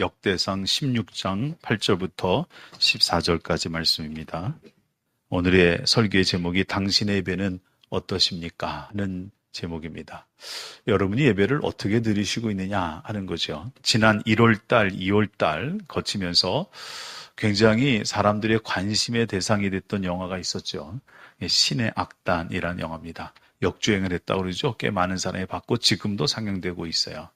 역대상 16장 8절부터 14절까지 말씀입니다. 오늘의 설교의 제목이 당신의 예배는 어떠십니까? 하는 제목입니다. 여러분이 예배를 어떻게 드리시고 있느냐 하는 거죠. 지난 1월달, 2월달 거치면서 굉장히 사람들의 관심의 대상이 됐던 영화가 있었죠. 신의 악단이라는 영화입니다. 역주행을 했다고 그러죠. 꽤 많은 사람이 봤고 지금도 상영되고 있어요.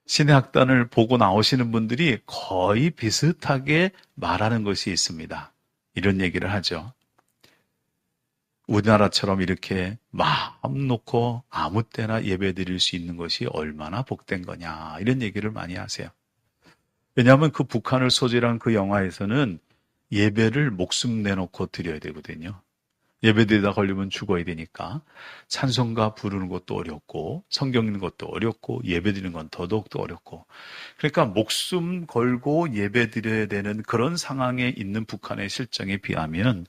신의 악단을 보고 나오시는 분들이 거의 비슷하게 말하는 것이 있습니다. 이런 얘기를 하죠. 우리나라처럼 이렇게 마음 놓고 아무 때나 예배 드릴 수 있는 것이 얼마나 복된 거냐 이런 얘기를 많이 하세요. 왜냐하면 그 북한을 소재로 한 그 영화에서는 예배를 목숨 내놓고 드려야 되거든요. 예배드리다 걸리면 죽어야 되니까 찬송가 부르는 것도 어렵고 성경 읽는 것도 어렵고 예배드리는 건 더더욱도 어렵고 그러니까 목숨 걸고 예배드려야 되는 그런 상황에 있는 북한의 실정에 비하면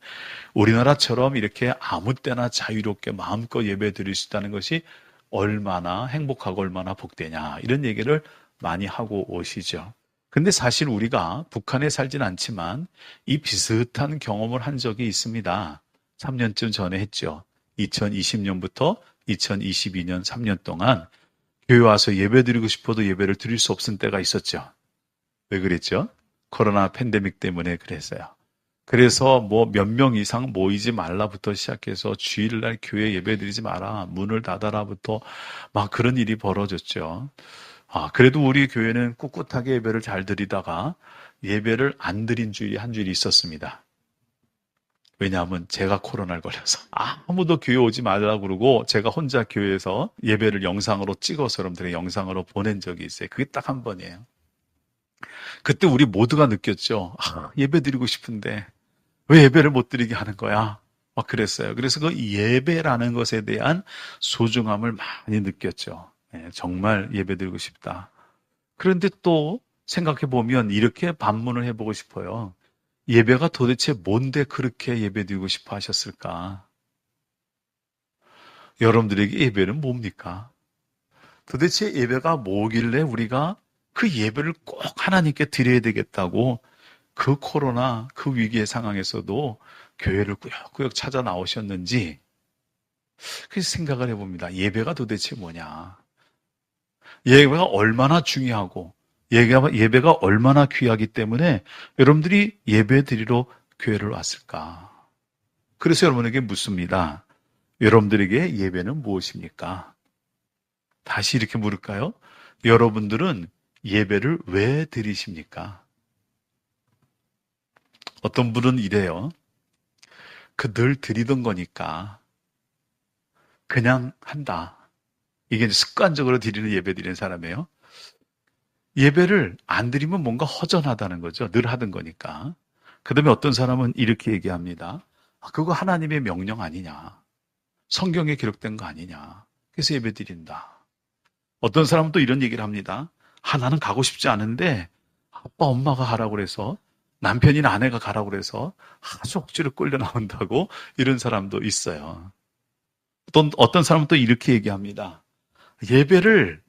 우리나라처럼 이렇게 아무 때나 자유롭게 마음껏 예배드릴 수 있다는 것이 얼마나 행복하고 얼마나 복되냐 이런 얘기를 많이 하고 오시죠. 근데 사실 우리가 북한에 살진 않지만 이 비슷한 경험을 한 적이 있습니다. 3년쯤 전에 했죠. 2020년부터 2022년 3년 동안 교회 와서 예배 드리고 싶어도 예배를 드릴 수 없은 때가 있었죠. 왜 그랬죠? 코로나 팬데믹 때문에 그랬어요. 그래서 뭐 몇 명 이상 모이지 말라부터 시작해서 주일날 교회 예배 드리지 마라, 문을 닫아라부터 막 그런 일이 벌어졌죠. 그래도 우리 교회는 꿋꿋하게 예배를 잘 드리다가 예배를 안 드린 주일이 한 주일이 있었습니다. 왜냐하면 제가 코로나를 걸려서 아무도 교회 오지 말라고 그러고 제가 혼자 교회에서 예배를 영상으로 찍어서 여러분들의 영상으로 보낸 적이 있어요. 그게 딱 한 번이에요. 그때 우리 모두가 느꼈죠. 예배 드리고 싶은데 왜 예배를 못 드리게 하는 거야? 막 그랬어요. 그래서 그 예배라는 것에 대한 소중함을 많이 느꼈죠. 정말 예배 드리고 싶다. 그런데 또 생각해 보면 이렇게 반문을 해보고 싶어요. 예배가 도대체 뭔데 그렇게 예배 드리고 싶어 하셨을까? 여러분들에게 예배는 뭡니까? 도대체 예배가 뭐길래 우리가 그 예배를 꼭 하나님께 드려야 되겠다고 그 코로나 그 위기의 상황에서도 교회를 꾸역꾸역 찾아 나오셨는지 그래서 생각을 해봅니다. 예배가 도대체 뭐냐? 예배가 얼마나 중요하고 예배가 얼마나 귀하기 때문에 여러분들이 예배 드리러 교회를 왔을까? 그래서 여러분에게 묻습니다. 여러분들에게 예배는 무엇입니까? 다시 이렇게 물을까요? 여러분들은 예배를 왜 드리십니까? 어떤 분은 이래요. 늘 드리던 거니까 그냥 한다. 이게 이제 습관적으로 드리는 예배 드리는 사람이에요. 예배를 안 드리면 뭔가 허전하다는 거죠. 늘 하던 거니까. 그 다음에 어떤 사람은 이렇게 얘기합니다. 그거 하나님의 명령 아니냐. 성경에 기록된 거 아니냐. 그래서 예배 드린다. 어떤 사람은 또 이런 얘기를 합니다. 나는 가고 싶지 않은데 아빠 엄마가 가라고 그래서 남편이나 아내가 가라고 그래서 아주 억지로 끌려 나온다고 이런 사람도 있어요. 또 어떤 사람은 또 이렇게 얘기합니다. 예배를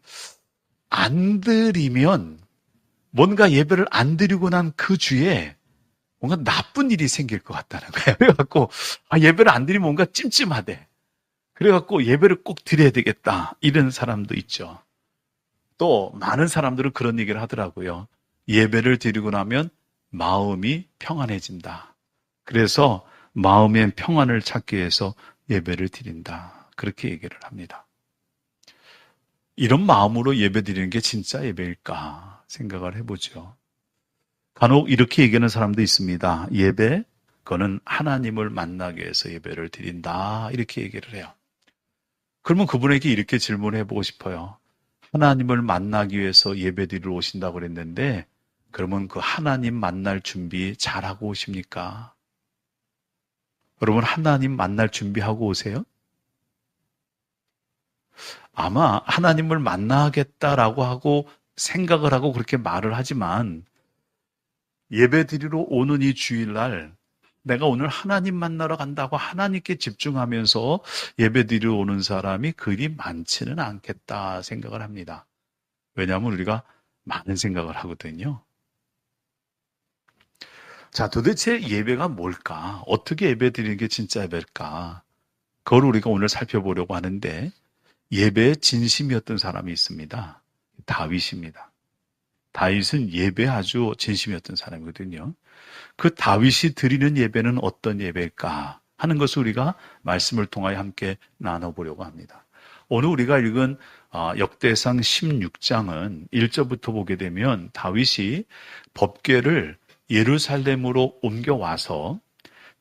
안 드리면 뭔가 예배를 안 드리고 난 그 주에 뭔가 나쁜 일이 생길 것 같다는 거예요. 그래갖고 예배를 안 드리면 뭔가 찜찜하대. 그래갖고 예배를 꼭 드려야 되겠다. 이런 사람도 있죠. 또 많은 사람들은 그런 얘기를 하더라고요. 예배를 드리고 나면 마음이 평안해진다. 그래서 마음의 평안을 찾기 위해서 예배를 드린다. 그렇게 얘기를 합니다. 이런 마음으로 예배 드리는 게 진짜 예배일까 생각을 해보죠. 간혹 이렇게 얘기하는 사람도 있습니다. 예배, 그거는 하나님을 만나기 위해서 예배를 드린다. 이렇게 얘기를 해요. 그러면 그분에게 이렇게 질문을 해보고 싶어요. 하나님을 만나기 위해서 예배 드리러 오신다고 그랬는데 그러면 그 하나님 만날 준비 잘하고 오십니까? 여러분 하나님 만날 준비하고 오세요? 아마 하나님을 만나겠다라고 하고 생각을 하고 그렇게 말을 하지만 예배 드리러 오는 이 주일날 내가 오늘 하나님 만나러 간다고 하나님께 집중하면서 예배 드리러 오는 사람이 그리 많지는 않겠다 생각을 합니다. 왜냐하면 우리가 많은 생각을 하거든요. 자, 도대체 예배가 뭘까? 어떻게 예배 드리는 게 진짜 예배일까? 그걸 우리가 오늘 살펴보려고 하는데, 예배의 진심이었던 사람이 있습니다. 다윗입니다. 다윗은 예배에 아주 진심이었던 사람이거든요. 그 다윗이 드리는 예배는 어떤 예배일까 하는 것을 우리가 말씀을 통하여 함께 나눠보려고 합니다. 오늘 우리가 읽은 역대상 16장은 1절부터 보게 되면 다윗이 법궤를 예루살렘으로 옮겨와서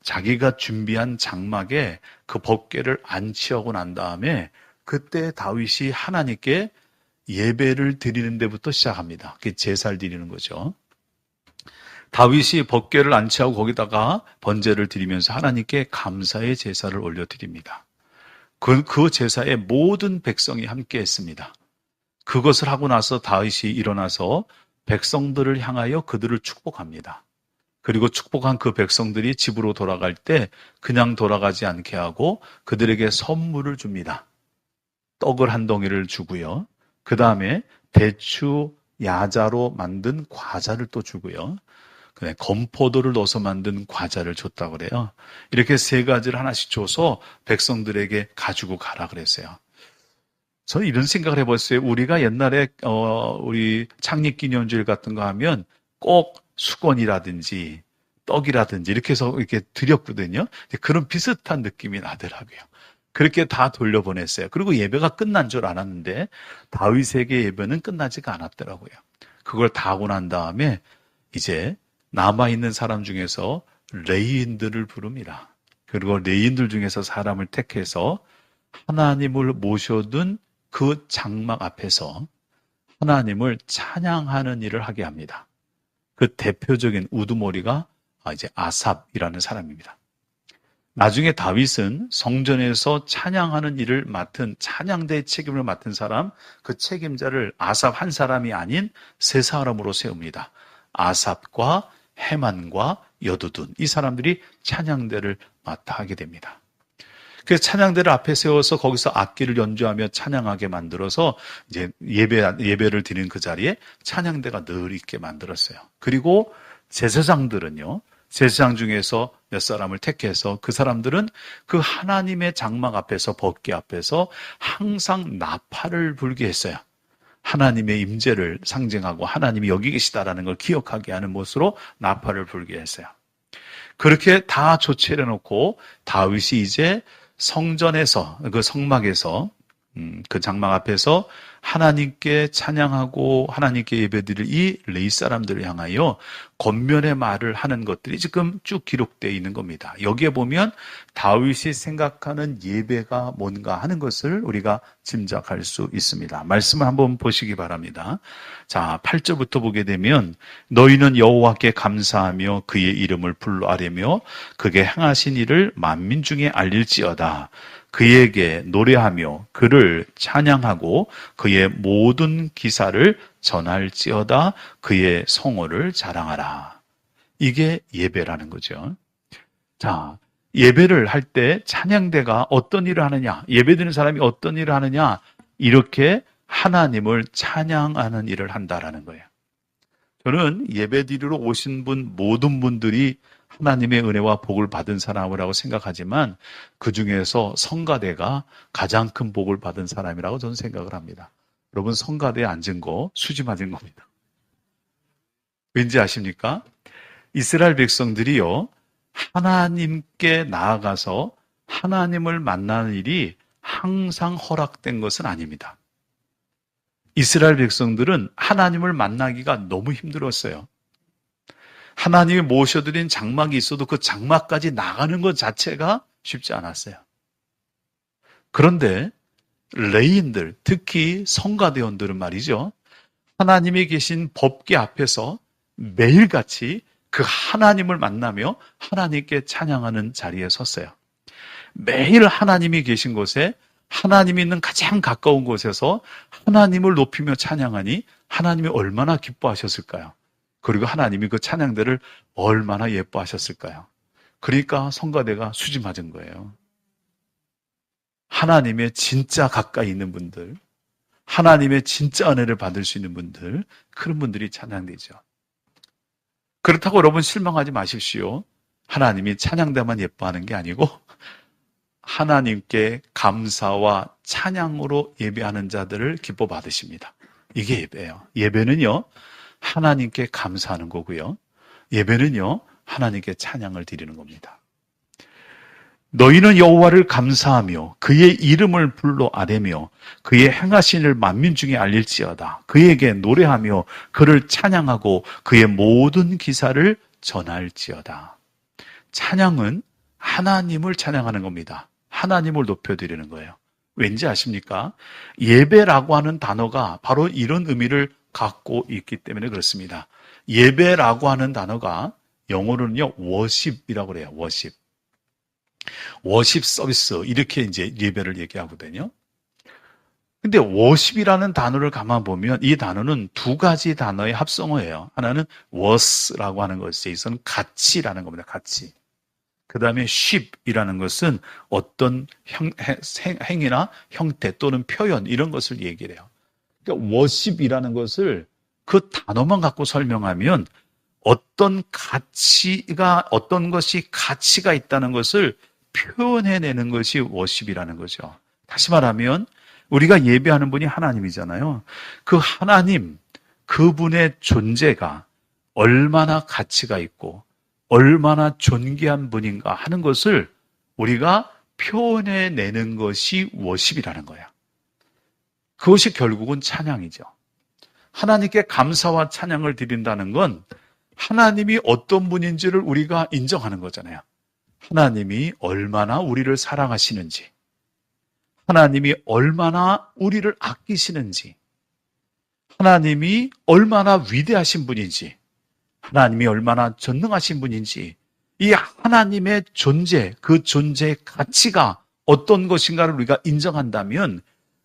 자기가 준비한 장막에 그 법궤를 안치하고 난 다음에 그때 다윗이 하나님께 예배를 드리는 데부터 시작합니다. 그게 제사를 드리는 거죠. 다윗이 법궤를 안치하고 거기다가 번제를 드리면서 하나님께 감사의 제사를 올려드립니다. 그 제사에 모든 백성이 함께 했습니다. 그것을 하고 나서 다윗이 일어나서 백성들을 향하여 그들을 축복합니다. 그리고 축복한 그 백성들이 집으로 돌아갈 때 그냥 돌아가지 않게 하고 그들에게 선물을 줍니다. 떡을 한 덩이를 주고요. 그 다음에 대추, 야자로 만든 과자를 또 주고요. 건포도를 넣어서 만든 과자를 줬다고 그래요. 이렇게 세 가지를 하나씩 줘서 백성들에게 가지고 가라 그랬어요. 저는 이런 생각을 해봤어요. 우리가 옛날에 우리 창립기념주일 같은 거 하면 꼭 수건이라든지 떡이라든지 이렇게 해서 이렇게 드렸거든요. 그런 비슷한 느낌이 나더라고요. 그렇게 다 돌려보냈어요. 그리고 예배가 끝난 줄 알았는데 다윗에게 예배는 끝나지가 않았더라고요. 그걸 다 하고 난 다음에 이제 남아있는 사람 중에서 레위인들을 부릅니다. 그리고 레위인들 중에서 사람을 택해서 하나님을 모셔둔 그 장막 앞에서 하나님을 찬양하는 일을 하게 합니다. 그 대표적인 우두머리가 이제 아삽이라는 사람입니다. 나중에 다윗은 성전에서 찬양하는 일을 맡은 찬양대의 책임을 맡은 사람, 그 책임자를 아삽 한 사람이 아닌 세 사람으로 세웁니다. 아삽과 헤만과 여두둔, 이 사람들이 찬양대를 맡아 하게 됩니다. 그래서 찬양대를 앞에 세워서 거기서 악기를 연주하며 찬양하게 만들어서 이제 예배를 드리는 그 자리에 찬양대가 늘 있게 만들었어요. 그리고 제사장들은요, 제사장 중에서 몇 사람을 택해서 그 사람들은 그 하나님의 장막 앞에서 법궤 앞에서 항상 나팔을 불게 했어요. 하나님의 임재를 상징하고 하나님이 여기 계시다라는 걸 기억하게 하는 모습으로 나팔을 불게 했어요. 그렇게 다 조치해 놓고 다윗이 이제 성전에서 그 성막에서 그 장막 앞에서 하나님께 찬양하고 하나님께 예배드릴 이 레위 사람들을 향하여 권면의 말을 하는 것들이 지금 쭉 기록되어 있는 겁니다. 여기에 보면 다윗이 생각하는 예배가 뭔가 하는 것을 우리가 짐작할 수 있습니다. 말씀을 한번 보시기 바랍니다. 자, 8절부터 보게 되면 너희는 여호와께 감사하며 그의 이름을 불러 아뢰며 그게 행하신 일을 만민 중에 알릴지어다. 그에게 노래하며 그를 찬양하고 그의 모든 기사를 전할지어다. 그의 성호를 자랑하라. 이게 예배라는 거죠. 자, 예배를 할 때 찬양대가 어떤 일을 하느냐, 예배드리는 사람이 어떤 일을 하느냐, 이렇게 하나님을 찬양하는 일을 한다라는 거예요. 저는 예배드리러 오신 모든 분들이 하나님의 은혜와 복을 받은 사람이라고 생각하지만 그 중에서 성가대가 가장 큰 복을 받은 사람이라고 저는 생각을 합니다. 여러분, 성가대에 앉은 거 수지 맞은 겁니다. 왠지 아십니까? 이스라엘 백성들이요, 하나님께 나아가서 하나님을 만나는 일이 항상 허락된 것은 아닙니다. 이스라엘 백성들은 하나님을 만나기가 너무 힘들었어요. 하나님이 모셔드린 장막이 있어도 그 장막까지 나가는 것 자체가 쉽지 않았어요. 그런데 레위인들, 특히 성가대원들은 말이죠, 하나님이 계신 법궤 앞에서 매일같이 그 하나님을 만나며 하나님께 찬양하는 자리에 섰어요. 매일 하나님이 계신 곳에, 하나님이 있는 가장 가까운 곳에서 하나님을 높이며 찬양하니 하나님이 얼마나 기뻐하셨을까요? 그리고 하나님이 그 찬양대를 얼마나 예뻐하셨을까요? 그러니까 성가대가 수지 맞은 거예요. 하나님의 진짜 가까이 있는 분들, 하나님의 진짜 은혜를 받을 수 있는 분들, 그런 분들이 찬양되죠. 그렇다고 여러분 실망하지 마십시오. 하나님이 찬양대만 예뻐하는 게 아니고 하나님께 감사와 찬양으로 예배하는 자들을 기뻐 받으십니다. 이게 예배예요. 예배는요, 하나님께 감사하는 거고요. 예배는요, 하나님께 찬양을 드리는 겁니다. 너희는 여호와를 감사하며 그의 이름을 불러 아뢰며 그의 행하신 일 만민 중에 알릴지어다. 그에게 노래하며 그를 찬양하고 그의 모든 기사를 전할지어다. 찬양은 하나님을 찬양하는 겁니다. 하나님을 높여드리는 거예요. 왠지 아십니까? 예배라고 하는 단어가 바로 이런 의미를 갖고 있기 때문에 그렇습니다. 예배라고 하는 단어가 영어로는요, worship이라고 그래요. worship. 워십 서비스 이렇게 이제 예배를 얘기하거든요. 근데 워십이라는 단어를 가만 보면 이 단어는 두 가지 단어의 합성어예요. 하나는 was라고 하는 것에 있어서는 가치라는 겁니다. 가치. 그 다음에 ship이라는 것은 어떤 행위나 형태 또는 표현 이런 것을 얘기를 해요. 그러니까 worship이라는 것을 그 단어만 갖고 설명하면 어떤 것이 가치가 있다는 것을 표현해내는 것이 워십이라는 거죠. 다시 말하면 우리가 예배하는 분이 하나님이잖아요. 그 하나님, 그분의 존재가 얼마나 가치가 있고 얼마나 존귀한 분인가 하는 것을 우리가 표현해내는 것이 워십이라는 거야. 그것이 결국은 찬양이죠. 하나님께 감사와 찬양을 드린다는 건 하나님이 어떤 분인지를 우리가 인정하는 거잖아요. 하나님이 얼마나 우리를 사랑하시는지, 하나님이 얼마나 우리를 아끼시는지, 하나님이 얼마나 위대하신 분인지, 하나님이 얼마나 전능하신 분인지, 이 하나님의 존재, 그 존재의 가치가 어떤 것인가를 우리가 인정한다면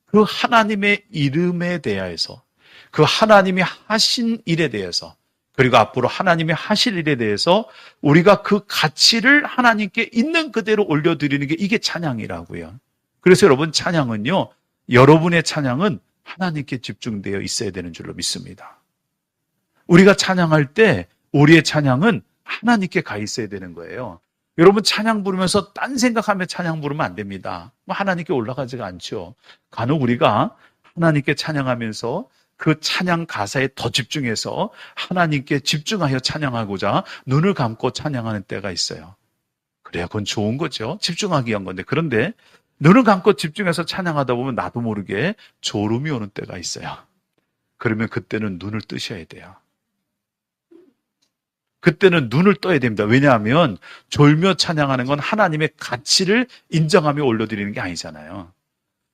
그 하나님의 이름에 대해서, 그 하나님이 하신 일에 대해서, 그리고 앞으로 하나님이 하실 일에 대해서 우리가 그 가치를 하나님께 있는 그대로 올려드리는 게 이게 찬양이라고요. 그래서 여러분 찬양은요, 여러분의 찬양은 하나님께 집중되어 있어야 되는 줄로 믿습니다. 우리가 찬양할 때 우리의 찬양은 하나님께 가 있어야 되는 거예요. 여러분 찬양 부르면서 딴 생각하며 찬양 부르면 안 됩니다. 하나님께 올라가지가 않죠. 간혹 우리가 하나님께 찬양하면서 그 찬양 가사에 더 집중해서 하나님께 집중하여 찬양하고자 눈을 감고 찬양하는 때가 있어요. 그래야 그건 좋은 거죠. 집중하기 위한 건데. 그런데 눈을 감고 집중해서 찬양하다 보면 나도 모르게 졸음이 오는 때가 있어요. 그러면 그때는 눈을 뜨셔야 돼요. 그때는 눈을 떠야 됩니다. 왜냐하면 졸며 찬양하는 건 하나님의 가치를 인정하며 올려드리는 게 아니잖아요.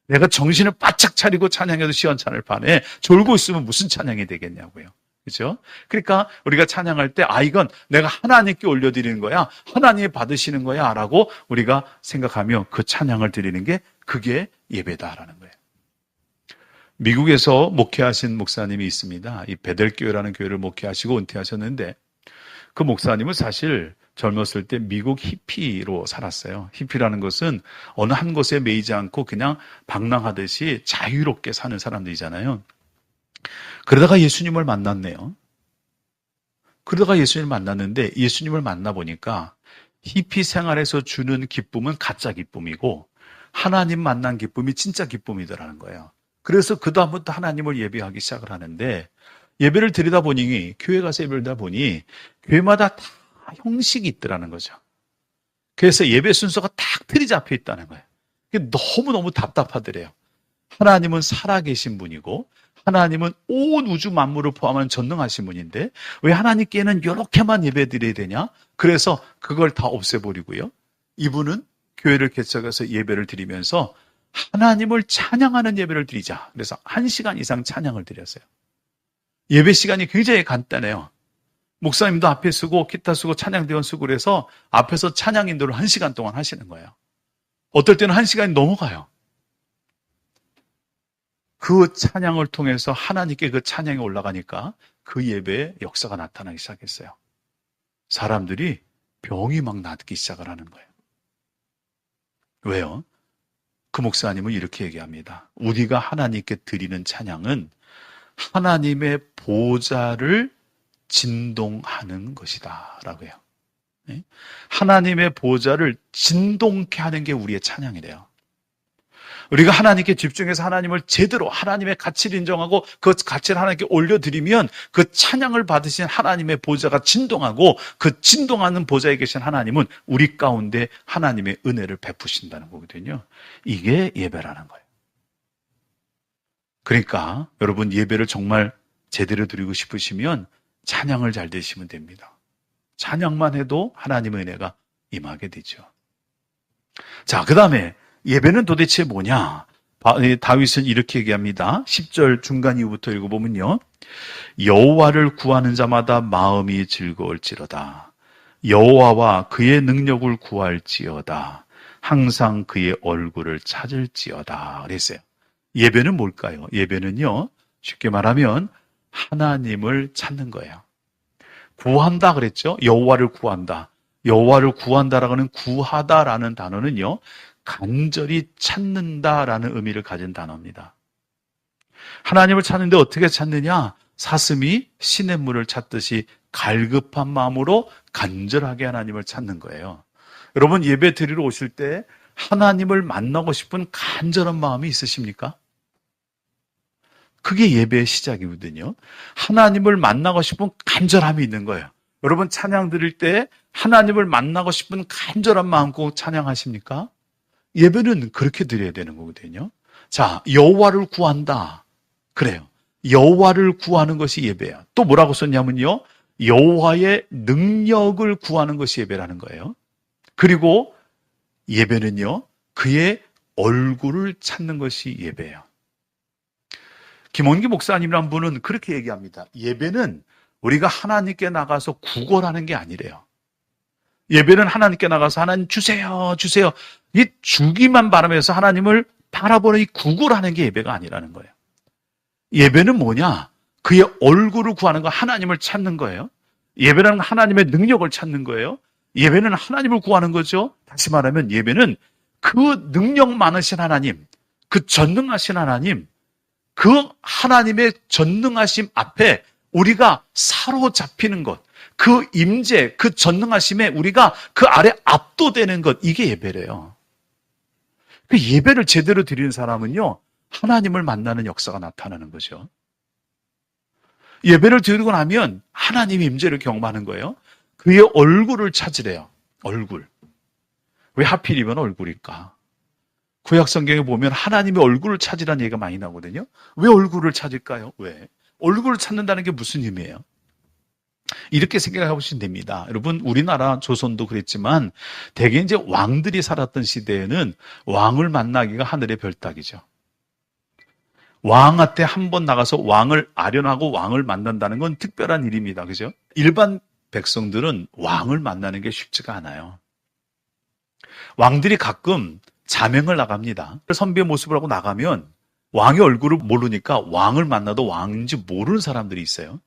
내가 정신을 바짝 차리고 찬양해도 시원찮을 판에 졸고 있으면 무슨 찬양이 되겠냐고요. 그렇죠? 그러니까 우리가 찬양할 때 이건 내가 하나님께 올려드리는 거야. 하나님이 받으시는 거야 라고 우리가 생각하며 그 찬양을 드리는 게 그게 예배다라는 거예요. 미국에서 목회하신 목사님이 있습니다. 이 베델교회라는 교회를 목회하시고 은퇴하셨는데 그 목사님은 사실 젊었을 때 미국 히피로 살았어요. 히피라는 것은 어느 한 곳에 매이지 않고 그냥 방랑하듯이 자유롭게 사는 사람들이잖아요. 그러다가 예수님을 만났네요. 그러다가 예수님을 만났는데 예수님을 만나보니까 히피 생활에서 주는 기쁨은 가짜 기쁨이고 하나님 만난 기쁨이 진짜 기쁨이더라는 거예요. 그래서 그다음부터 하나님을 예배하기 시작을 하는데 예배를 드리다 보니 교회 가서 예배를 드리다 보니 교회마다 다 형식이 있더라는 거죠. 그래서 예배 순서가 딱 틀이 잡혀 있다는 거예요. 너무너무 답답하더래요. 하나님은 살아계신 분이고 하나님은 온 우주 만물을 포함한 전능하신 분인데 왜 하나님께는 이렇게만 예배 드려야 되냐? 그래서 그걸 다 없애버리고요. 이분은 교회를 개척해서 예배를 드리면서 하나님을 찬양하는 예배를 드리자. 그래서 1시간 이상 찬양을 드렸어요. 예배 시간이 굉장히 간단해요. 목사님도 앞에 쓰고 기타 쓰고 찬양대원 쓰고 그래서 앞에서 찬양 인도를 1시간 동안 하시는 거예요. 어떨 때는 1시간이 넘어가요. 그 찬양을 통해서 하나님께 그 찬양이 올라가니까 그 예배에 역사가 나타나기 시작했어요. 사람들이 병이 막 낫기 시작을 하는 거예요. 왜요? 그 목사님은 이렇게 얘기합니다. 우리가 하나님께 드리는 찬양은 하나님의 보좌를 진동하는 것이다 라고 해요. 하나님의 보좌를 진동케 하는 게 우리의 찬양이래요. 우리가 하나님께 집중해서 하나님을 제대로 하나님의 가치를 인정하고 그 가치를 하나님께 올려드리면 그 찬양을 받으신 하나님의 보좌가 진동하고 그 진동하는 보좌에 계신 하나님은 우리 가운데 하나님의 은혜를 베푸신다는 거거든요. 이게 예배라는 거예요. 그러니까 여러분 예배를 정말 제대로 드리고 싶으시면 찬양을 잘 드시면 됩니다. 찬양만 해도 하나님의 은혜가 임하게 되죠. 자, 그 다음에 예배는 도대체 뭐냐? 다윗은 이렇게 얘기합니다. 10절 중간 이후부터 읽어보면요. 여호와를 구하는 자마다 마음이 즐거울지로다. 여호와와 그의 능력을 구할지어다. 항상 그의 얼굴을 찾을지어다. 그랬어요. 예배는 뭘까요? 예배는요, 쉽게 말하면 하나님을 찾는 거예요. 구한다 그랬죠? 여호와를 구한다. 여호와를 구한다라고 하는 구하다라는 단어는요, 간절히 찾는다라는 의미를 가진 단어입니다. 하나님을 찾는데 어떻게 찾느냐? 사슴이 시냇물을 찾듯이 갈급한 마음으로 간절하게 하나님을 찾는 거예요. 여러분 예배 드리러 오실 때 하나님을 만나고 싶은 간절한 마음이 있으십니까? 그게 예배의 시작이거든요. 하나님을 만나고 싶은 간절함이 있는 거예요. 여러분 찬양 드릴 때 하나님을 만나고 싶은 간절한 마음 꼭 찬양하십니까? 예배는 그렇게 드려야 되는 거거든요. 자, 여호와를 구한다. 그래요. 여호와를 구하는 것이 예배야. 또 뭐라고 썼냐면요. 여호와의 능력을 구하는 것이 예배라는 거예요. 그리고 예배는요. 그의 얼굴을 찾는 것이 예배예요. 김원기 목사님이란 분은 그렇게 얘기합니다. 예배는 우리가 하나님께 나가서 구걸하는 게 아니래요. 예배는 하나님께 나가서 하나님 주세요, 주세요. 이 주기만 바라면서 하나님을 바라보는 이 구걸하는 게 예배가 아니라는 거예요. 예배는 뭐냐? 그의 얼굴을 구하는 거, 하나님을 찾는 거예요. 예배는 하나님의 능력을 찾는 거예요. 예배는 하나님을 구하는 거죠. 다시 말하면 예배는 그 능력 많으신 하나님, 그 전능하신 하나님, 그 하나님의 전능하심 앞에 우리가 사로잡히는 것, 그 임재, 그 전능하심에 우리가 그 아래 압도되는 것, 이게 예배래요. 그 예배를 제대로 드리는 사람은요, 하나님을 만나는 역사가 나타나는 거죠. 예배를 드리고 나면 하나님의 임재를 경험하는 거예요. 그의 얼굴을 찾으래요. 얼굴. 왜 하필이면 얼굴일까? 구약 성경에 보면 하나님의 얼굴을 찾으라는 얘기가 많이 나오거든요. 왜 얼굴을 찾을까요? 왜? 얼굴을 찾는다는 게 무슨 의미예요? 이렇게 생각해 보시면 됩니다. 여러분, 우리나라 조선도 그랬지만 대개 이제 왕들이 살았던 시대에는 왕을 만나기가 하늘의 별따기죠. 왕한테 한 번 나가서 왕을 아련하고 왕을 만난다는 건 특별한 일입니다. 그죠? 일반 백성들은 왕을 만나는 게 쉽지가 않아요. 왕들이 가끔 자명을 나갑니다. 선비의 모습을 하고 나가면 왕의 얼굴을 모르니까 왕을 만나도 왕인지 모르는 사람들이 있어요.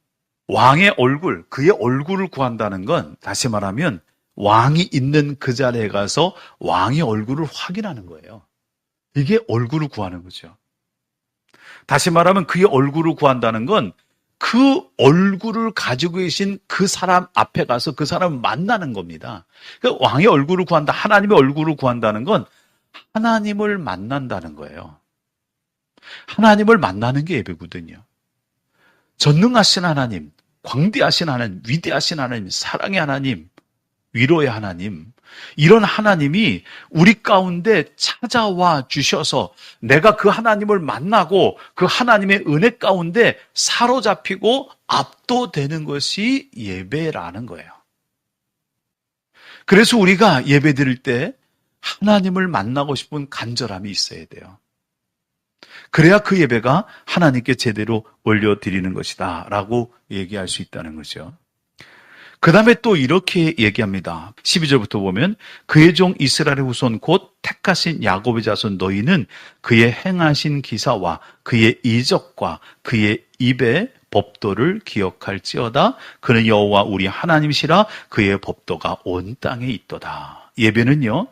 왕의 얼굴, 그의 얼굴을 구한다는 건 다시 말하면 왕이 있는 그 자리에 가서 왕의 얼굴을 확인하는 거예요. 이게 얼굴을 구하는 거죠. 다시 말하면 그의 얼굴을 구한다는 건 그 얼굴을 가지고 계신 그 사람 앞에 가서 그 사람을 만나는 겁니다. 그러니까 왕의 얼굴을 구한다, 하나님의 얼굴을 구한다는 건 하나님을 만난다는 거예요. 하나님을 만나는 게 예배거든요. 전능하신 하나님, 광대하신 하나님, 위대하신 하나님, 사랑의 하나님, 위로의 하나님, 이런 하나님이 우리 가운데 찾아와 주셔서 내가 그 하나님을 만나고 그 하나님의 은혜 가운데 사로잡히고 압도되는 것이 예배라는 거예요. 그래서 우리가 예배 드릴 때 하나님을 만나고 싶은 간절함이 있어야 돼요. 그래야 그 예배가 하나님께 제대로 올려드리는 것이다 라고 얘기할 수 있다는 거죠. 그 다음에 또 이렇게 얘기합니다. 12절부터 보면 그의 종 이스라엘의 후손 곧 택하신 야곱의 자손 너희는 그의 행하신 기사와 그의 이적과 그의 입의 법도를 기억할지어다. 그는 여호와 우리 하나님이시라. 그의 법도가 온 땅에 있도다. 예배는요,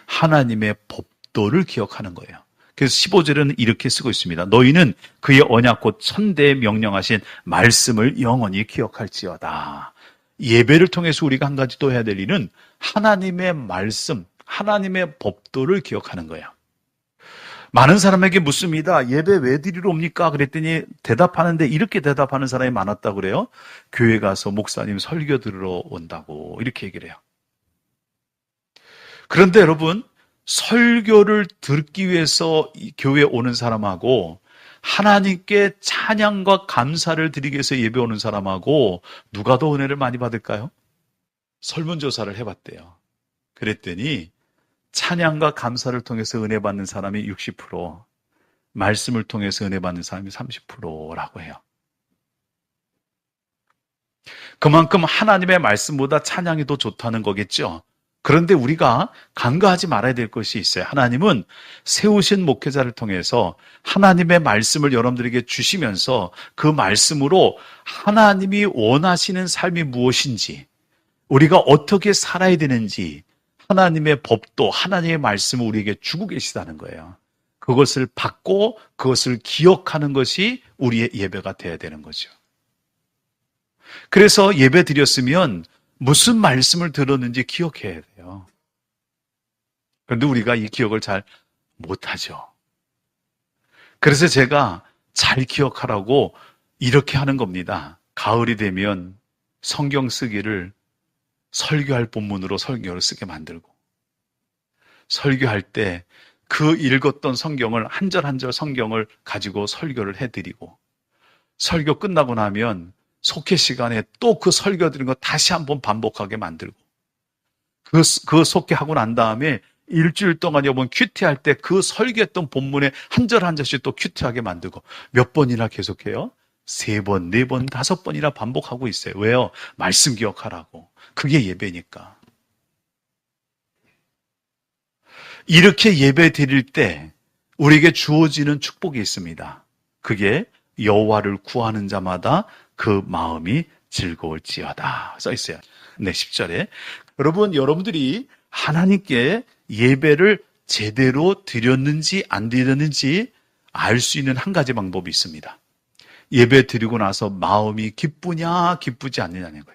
하나님의 법도를 기억하는 거예요. 그래서 15절에는 이렇게 쓰고 있습니다. 너희는 그의 언약 곧 천대에 명령하신 말씀을 영원히 기억할지어다. 예배를 통해서 우리가 한 가지 또 해야 될 일은 하나님의 말씀, 하나님의 법도를 기억하는 거예요. 많은 사람에게 묻습니다. 예배 왜 드리러 옵니까? 그랬더니 대답하는데 이렇게 대답하는 사람이 많았다고 그래요. 교회 가서 목사님 설교 들으러 온다고 이렇게 얘기를 해요. 그런데 여러분, 설교를 듣기 위해서 교회에 오는 사람하고 하나님께 찬양과 감사를 드리기 위해서 예배 오는 사람하고 누가 더 은혜를 많이 받을까요? 설문조사를 해봤대요. 그랬더니 찬양과 감사를 통해서 은혜 받는 사람이 60%, 말씀을 통해서 은혜 받는 사람이 30%라고 해요. 그만큼 하나님의 말씀보다 찬양이 더 좋다는 거겠죠. 그런데 우리가 간과하지 말아야 될 것이 있어요. 하나님은 세우신 목회자를 통해서 하나님의 말씀을 여러분들에게 주시면서 그 말씀으로 하나님이 원하시는 삶이 무엇인지, 우리가 어떻게 살아야 되는지 하나님의 법도 하나님의 말씀을 우리에게 주고 계시다는 거예요. 그것을 받고 그것을 기억하는 것이 우리의 예배가 되어야 되는 거죠. 그래서 예배 드렸으면 무슨 말씀을 들었는지 기억해야 돼요. 그런데 우리가 이 기억을 잘 못하죠. 그래서 제가 잘 기억하라고 이렇게 하는 겁니다. 가을이 되면 성경 쓰기를 설교할 본문으로 설교를 쓰게 만들고, 설교할 때 그 읽었던 성경을 한 절 한 절 성경을 가지고 설교를 해드리고, 설교 끝나고 나면 속회 시간에 또 그 설교 드린 거 다시 한번 반복하게 만들고, 그 속회하고 난 다음에 일주일 동안 여러분 큐티할 때 그 설교했던 본문에 한 절 한 절씩 또 큐티하게 만들고, 몇 번이나 계속해요? 3번, 4번, 5번이나 반복하고 있어요. 왜요? 말씀 기억하라고. 그게 예배니까. 이렇게 예배 드릴 때 우리에게 주어지는 축복이 있습니다. 그게 여호와를 구하는 자마다 그 마음이 즐거울지어다 써 있어요. 네, 10절에. 여러분들이 하나님께 예배를 제대로 드렸는지 안 드렸는지 알 수 있는 한 가지 방법이 있습니다. 예배 드리고 나서 마음이 기쁘냐 기쁘지 않느냐는 거예요.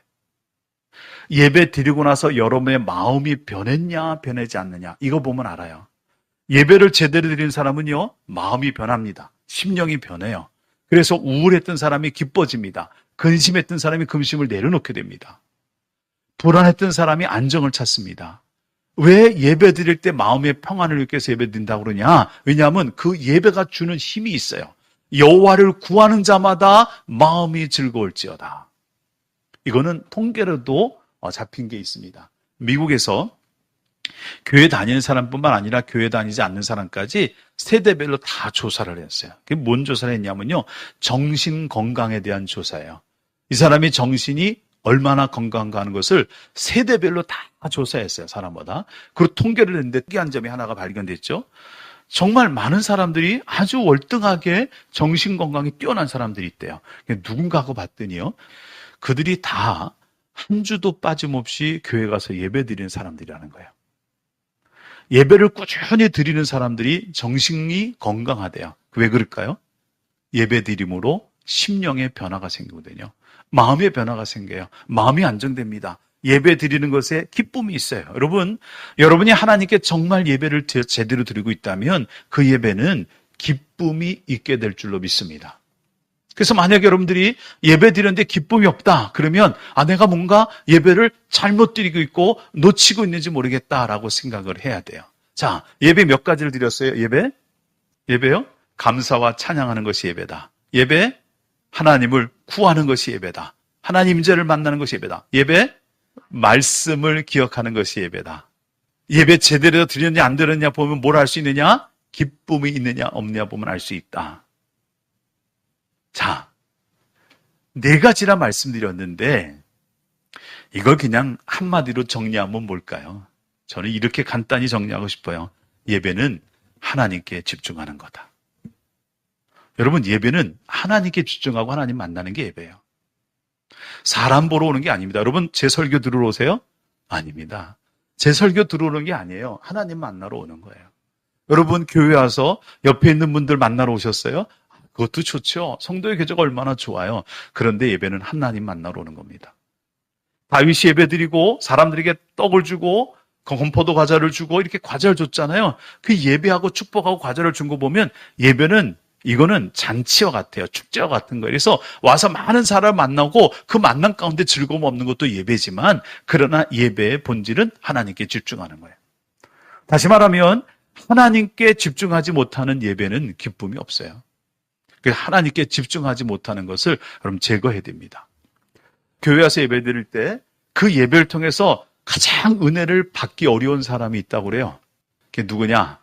예배 드리고 나서 여러분의 마음이 변했냐 변하지 않느냐 이거 보면 알아요. 예배를 제대로 드리는 사람은요, 마음이 변합니다. 심령이 변해요. 그래서 우울했던 사람이 기뻐집니다. 근심했던 사람이 근심을 내려놓게 됩니다. 불안했던 사람이 안정을 찾습니다. 왜 예배 드릴 때 마음의 평안을 느껴서 예배 드린다고 그러냐? 왜냐하면 그 예배가 주는 힘이 있어요. 여호와를 구하는 자마다 마음이 즐거울지어다. 이거는 통계로도 잡힌 게 있습니다. 미국에서 교회 다니는 사람뿐만 아니라 교회 다니지 않는 사람까지 세대별로 다 조사를 했어요. 그게 뭔 조사를 했냐면요, 정신 건강에 대한 조사예요. 이 사람이 정신이 얼마나 건강한가 하는 것을 세대별로 다 조사했어요, 사람마다. 그리고 통계를 했는데 특이한 점이 하나가 발견됐죠. 정말 많은 사람들이 아주 월등하게 정신 건강이 뛰어난 사람들이 있대요. 누군가 하고 봤더니요, 그들이 다 한 주도 빠짐없이 교회 가서 예배 드리는 사람들이라는 거예요. 예배를 꾸준히 드리는 사람들이 정신이 건강하대요. 왜 그럴까요? 예배 드림으로 심령의 변화가 생기거든요. 마음의 변화가 생겨요. 마음이 안정됩니다. 예배 드리는 것에 기쁨이 있어요. 여러분이 하나님께 정말 예배를 제대로 드리고 있다면 그 예배는 기쁨이 있게 될 줄로 믿습니다. 그래서 만약에 여러분들이 예배 드리는데 기쁨이 없다 그러면 내가 뭔가 예배를 잘못 드리고 있고 놓치고 있는지 모르겠다라고 생각을 해야 돼요. 자, 예배 몇 가지를 드렸어요? 예배요? 감사와 찬양하는 것이 예배다. 예배, 하나님을 구하는 것이 예배다. 하나님 임재를 만나는 것이 예배다. 예배, 말씀을 기억하는 것이 예배다. 예배 제대로 드렸냐 안 드렸냐 보면 뭘 알 수 있느냐? 기쁨이 있느냐 없느냐 보면 알 수 있다. 자, 4가지나 말씀드렸는데 이걸 그냥 한마디로 정리하면 뭘까요? 저는 이렇게 간단히 정리하고 싶어요. 예배는 하나님께 집중하는 거다. 여러분, 예배는 하나님께 집중하고 하나님 만나는 게 예배예요. 사람 보러 오는 게 아닙니다. 여러분, 제 설교 들으러 오세요? 아닙니다. 제 설교 들으러 오는 게 아니에요. 하나님 만나러 오는 거예요. 여러분 교회 와서 옆에 있는 분들 만나러 오셨어요? 그것도 좋죠. 성도의 교제가 얼마나 좋아요. 그런데 예배는 하나님 만나러 오는 겁니다. 다윗이 예배드리고 사람들에게 떡을 주고 건포도 과자를 주고 이렇게 과자를 줬잖아요. 그 예배하고 축복하고 과자를 준 거 보면 예배는 이거는 잔치와 같아요. 축제와 같은 거예요. 그래서 와서 많은 사람을 만나고 그 만남 가운데 즐거움 없는 것도 예배지만 그러나 예배의 본질은 하나님께 집중하는 거예요. 다시 말하면 하나님께 집중하지 못하는 예배는 기쁨이 없어요. 그래서 하나님께 집중하지 못하는 것을 여러분 제거해야 됩니다. 교회 와서 예배 드릴 때 그 예배를 통해서 가장 은혜를 받기 어려운 사람이 있다고 그래요. 그게 누구냐?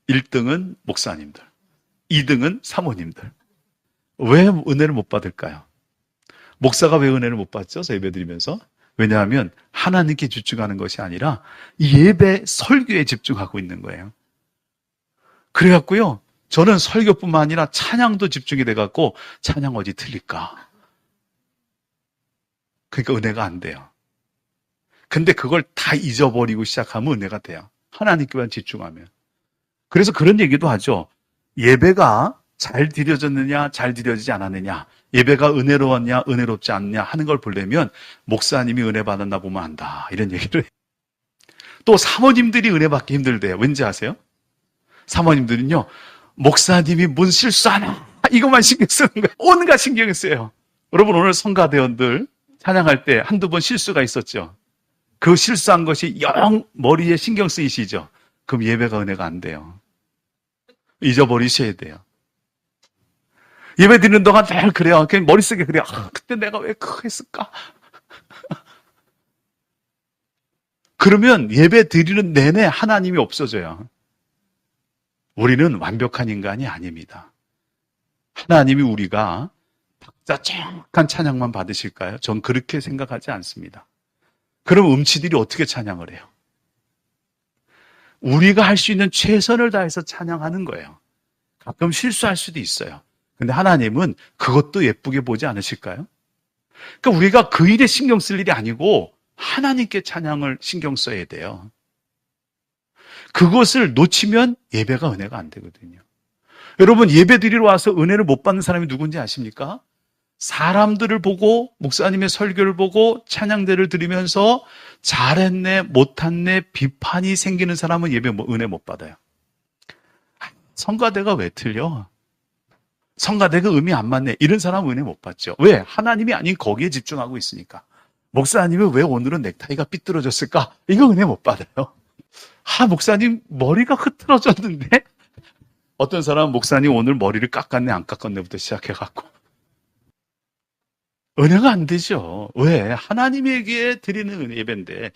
1등은 목사님들, 2등은 사모님들. 왜 은혜를 못 받을까요? 목사가 왜 은혜를 못 받죠? 예배 드리면서. 왜냐하면 하나님께 집중하는 것이 아니라 예배 설교에 집중하고 있는 거예요. 그래갖고요, 저는 설교뿐만 아니라 찬양도 집중이 돼갖고 찬양 어디 틀릴까? 그러니까 은혜가 안 돼요. 근데 그걸 다 잊어버리고 시작하면 은혜가 돼요. 하나님께만 집중하면. 그래서 그런 얘기도 하죠. 예배가 잘 드려졌느냐, 잘 드려지지 않았느냐, 예배가 은혜로웠냐, 은혜롭지 않냐 하는 걸 보려면 목사님이 은혜 받았나 보면 안다. 이런 얘기를 해요. 또 사모님들이 은혜 받기 힘들대요. 왠지 아세요? 사모님들은요, 목사님이 뭔 실수하나 이것만 신경 쓰는 거예요. 온갖 신경을 써요. 여러분 오늘 성가대원들 찬양할 때 한두 번 실수가 있었죠. 그 실수한 것이 영 머리에 신경 쓰이시죠. 그럼 예배가 은혜가 안 돼요. 잊어버리셔야 돼요. 예배 드리는 동안 늘 그래요. 그냥 머릿속에 그래요. 그때 내가 왜 그거 했을까? 그러면 예배 드리는 내내 하나님이 없어져요. 우리는 완벽한 인간이 아닙니다. 하나님이 우리가 박자정한 찬양만 받으실까요? 전 그렇게 생각하지 않습니다. 그럼 음치들이 어떻게 찬양을 해요? 우리가 할 수 있는 최선을 다해서 찬양하는 거예요. 가끔 실수할 수도 있어요. 근데 하나님은 그것도 예쁘게 보지 않으실까요? 그러니까 우리가 그 일에 신경 쓸 일이 아니고 하나님께 찬양을 신경 써야 돼요. 그것을 놓치면 예배가 은혜가 안 되거든요. 여러분 예배 드리러 와서 은혜를 못 받는 사람이 누군지 아십니까? 사람들을 보고 목사님의 설교를 보고 찬양대를 들으면서 잘했네 못했네 비판이 생기는 사람은 예배 은혜 못 받아요. 성가대가 왜 틀려? 성가대가 음이 안 맞네. 이런 사람은 은혜 못 받죠. 왜? 하나님이 아닌 거기에 집중하고 있으니까. 목사님이 왜 오늘은 넥타이가 삐뚤어졌을까? 이거 은혜 못 받아요. 목사님 머리가 흐트러졌는데? 어떤 사람은 목사님 오늘 머리를 깎았네 안 깎았네부터 시작해갖고 은혜가 안 되죠. 왜? 하나님에게 드리는 예배인데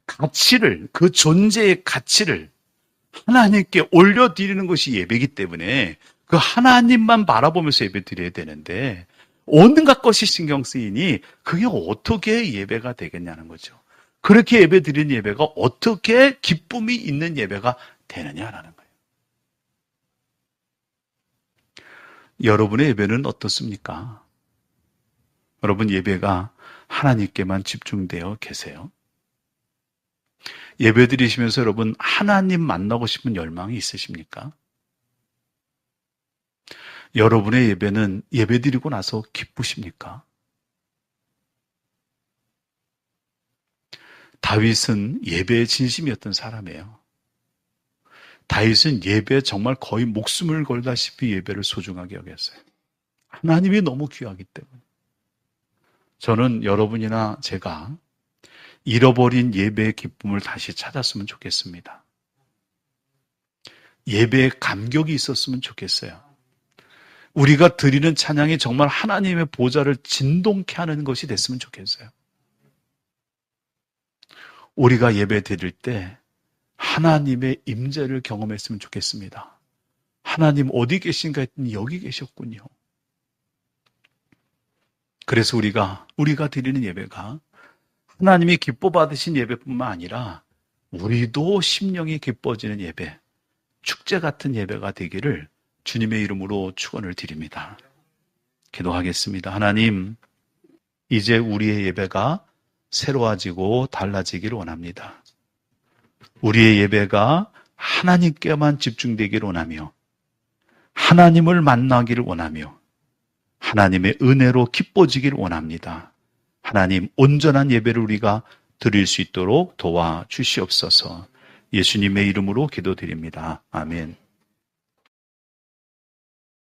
가치를, 그 존재의 가치를 하나님께 올려드리는 것이 예배이기 때문에 그 하나님만 바라보면서 예배 드려야 되는데 온갖 것이 신경 쓰이니 그게 어떻게 예배가 되겠냐는 거죠. 그렇게 예배 드리는 예배가 어떻게 기쁨이 있는 예배가 되느냐라는 거예요. 여러분의 예배는 어떻습니까? 여러분 예배가 하나님께만 집중되어 계세요? 예배 드리시면서 여러분 하나님 만나고 싶은 열망이 있으십니까? 여러분의 예배는 예배 드리고 나서 기쁘십니까? 다윗은 예배에 진심이었던 사람이에요. 다윗은 예배에 정말 거의 목숨을 걸다시피 예배를 소중하게 여겼어요. 하나님이 너무 귀하기 때문에. 저는 여러분이나 제가 잃어버린 예배의 기쁨을 다시 찾았으면 좋겠습니다. 예배에 감격이 있었으면 좋겠어요. 우리가 드리는 찬양이 정말 하나님의 보좌를 진동케 하는 것이 됐으면 좋겠어요. 우리가 예배 드릴 때 하나님의 임재를 경험했으면 좋겠습니다. 하나님 어디 계신가 했더니 여기 계셨군요. 그래서 우리가 드리는 예배가 하나님이 기뻐 받으신 예배뿐만 아니라 우리도 심령이 기뻐지는 예배, 축제 같은 예배가 되기를 주님의 이름으로 축원을 드립니다. 기도하겠습니다. 하나님, 이제 우리의 예배가 새로워지고 달라지기를 원합니다. 우리의 예배가 하나님께만 집중되기를 원하며 하나님을 만나기를 원하며 하나님의 은혜로 기뻐지기를 원합니다. 하나님, 온전한 예배를 우리가 드릴 수 있도록 도와주시옵소서. 예수님의 이름으로 기도드립니다. 아멘.